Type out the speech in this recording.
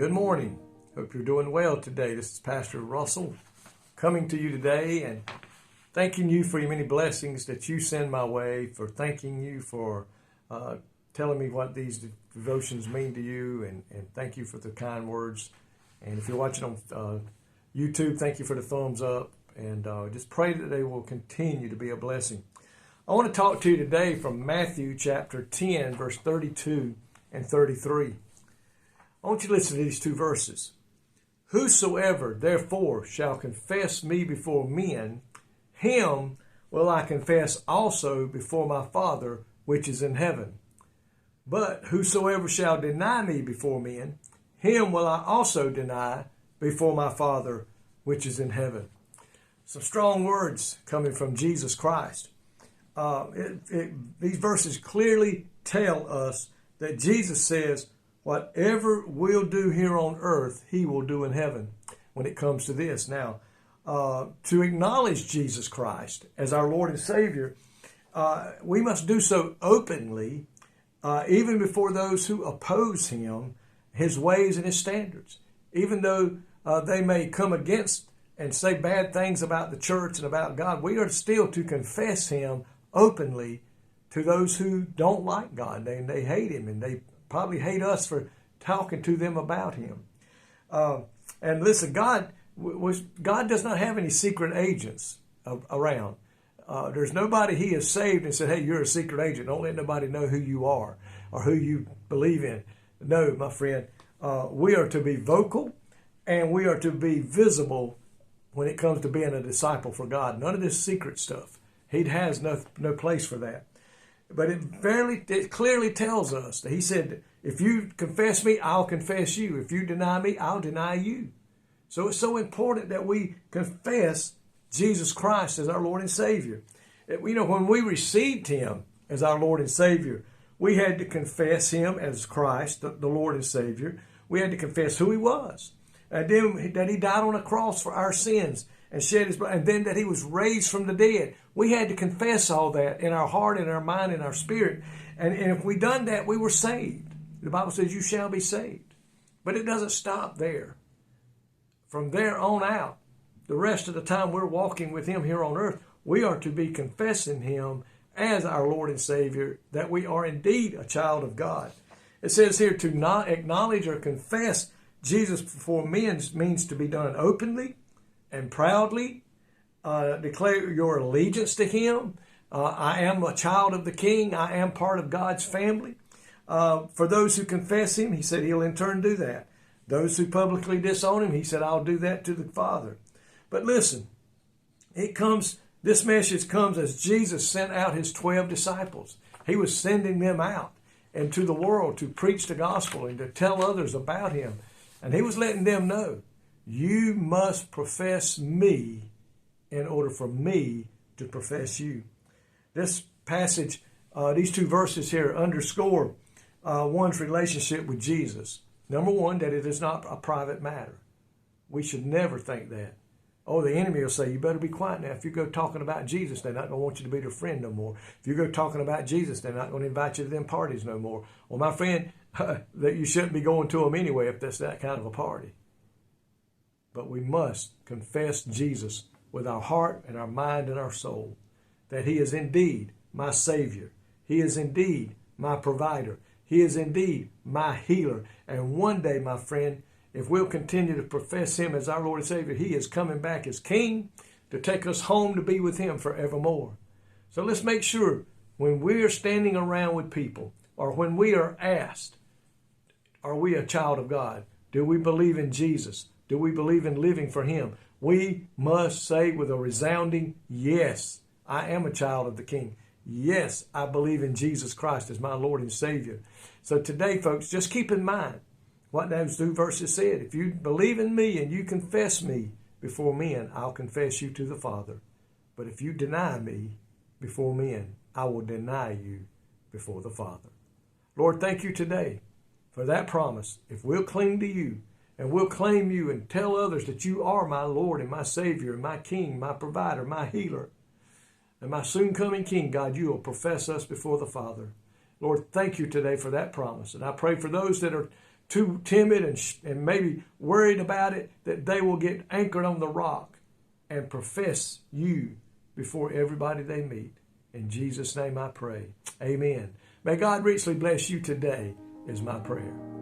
Good morning. Hope you're doing well today. This is Pastor Russell coming to you today and thanking you for your many blessings that you send my way, for thanking you for telling me what these devotions mean to you, and thank you for the kind words. And if you're watching on YouTube, thank you for the thumbs up, and just pray that they will continue to be a blessing. I want to talk to you today from Matthew chapter 10, verse 32 and 33. I want you to listen to these two verses. Whosoever therefore shall confess me before men, him will I confess also before my Father which is in heaven. But whosoever shall deny me before men, him will I also deny before my Father which is in heaven. Some strong words coming from Jesus Christ. These verses clearly tell us that Jesus says, whatever we'll do here on earth, he will do in heaven when it comes to this. Now, to acknowledge Jesus Christ as our Lord and Savior, we must do so openly, even before those who oppose him, his ways and his standards. Even though they may come against and say bad things about the church and about God, we are still to confess him openly to those who don't like God. They hate him, and they probably hate us for talking to them about him. And listen, God does not have any secret agents around. There's nobody he has saved and said, hey, you're a secret agent. Don't let nobody know who you are or who you believe in. No, my friend, we are to be vocal and we are to be visible when it comes to being a disciple for God. None of this secret stuff. He has no place for that. But it clearly tells us that he said, if you confess me, I'll confess you. If you deny me, I'll deny you. So it's so important that we confess Jesus Christ as our Lord and Savior. When we received him as our Lord and Savior, we had to confess him as Christ, the Lord and Savior. We had to confess who he was. And then that he died on a cross for our sins and shed his blood, and then that he was raised from the dead. We had to confess all that in our heart, in our mind, in our spirit. And if we done that, we were saved. The Bible says you shall be saved. But it doesn't stop there. From there on out, the rest of the time we're walking with him here on earth, we are to be confessing him as our Lord and Savior, that we are indeed a child of God. It says here to not acknowledge or confess Jesus before men means to be done openly and proudly. Declare your allegiance to him. I am a child of the King. I am part of God's family. For those who confess him, he said he'll in turn do that. Those who publicly disown him, he said, I'll do that to the Father. But listen, this message comes as Jesus sent out his 12 disciples. He was sending them out into the world to preach the gospel and to tell others about him. And he was letting them know, you must profess me in order for me to profess you. This passage, these two verses here underscore one's relationship with Jesus. Number one, that it is not a private matter. We should never think that. Oh, the enemy will say, you better be quiet now. If you go talking about Jesus, they're not going to want you to be their friend no more. If you go talking about Jesus, they're not going to invite you to them parties no more. Well, my friend, that you shouldn't be going to them anyway if that's that kind of a party. But we must confess Jesus with our heart and our mind and our soul, that he is indeed my Savior. He is indeed my provider. He is indeed my healer. And one day, my friend, if we'll continue to profess him as our Lord and Savior, he is coming back as King to take us home to be with him forevermore. So let's make sure when we are standing around with people, or when we are asked, are we a child of God? Do we believe in Jesus? Do we believe in living for him? We must say with a resounding yes, I am a child of the King. Yes, I believe in Jesus Christ as my Lord and Savior. So today, folks, just keep in mind what those two verses said. If you believe in me and you confess me before men, I'll confess you to the Father. But if you deny me before men, I will deny you before the Father. Lord, thank you today for that promise. If we'll cling to you and we'll claim you and tell others that you are my Lord and my Savior and my King, my provider, my healer, and my soon coming King, God, you will profess us before the Father. Lord, thank you today for that promise. And I pray for those that are too timid and maybe worried about it, that they will get anchored on the rock and profess you before everybody they meet. In Jesus' name I pray. Amen. May God richly bless you today is my prayer.